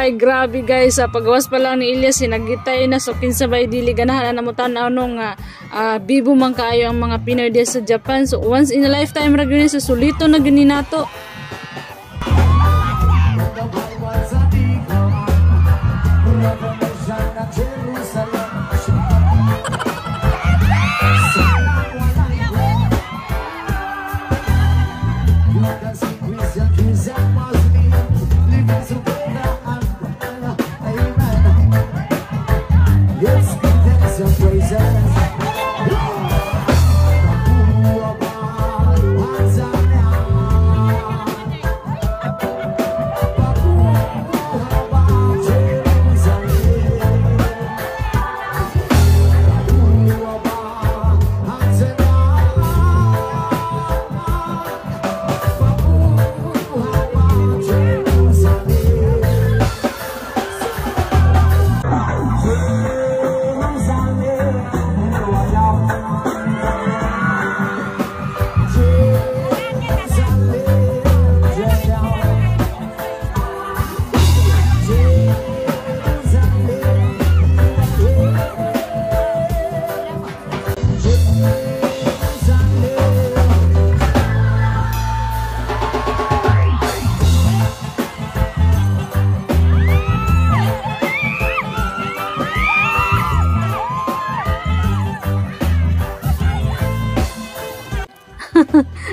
Ay grabe guys, pagawas pa lang ni Elias sinagitay na so kinsa ba dili ganahan na mo tan-aw nga bibo man kaayo ang mga Pinoy diya sa Japan. So once in a lifetime ra gyud sa sulito na gyud nato.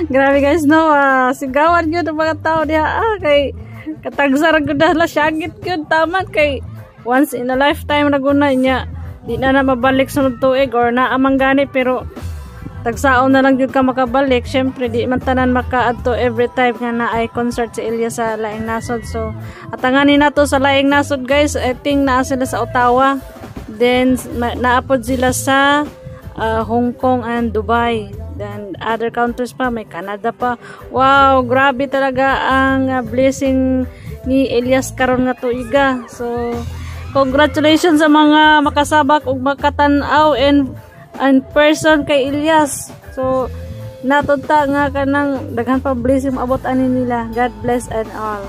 Grabe guys no, sigawan yun ang mga tao niya kay katagsarag yun na syagit yun taman kay once in a lifetime naguna niya di na mabalik sunod tuig or naamang gani pero tagsaon na lang yun ka makabalik. Syempre di man tanan makaadto every time nga na ay concert si Elias sa Laing Nasod. So atanganin na to sa Laing Nasod guys. I think naa sila sa Ottawa, then naapod sila sa Hong Kong and Dubai. Then other countries pa, may Canada pa. Wow, grabe talaga ang blessing ni Elias karon nga tuiga. So congratulations sa mga makasabak ug makatan-aw in person kay Elias. So natudta nga kanang daghan pa blessing maabot ani nila. God bless and all.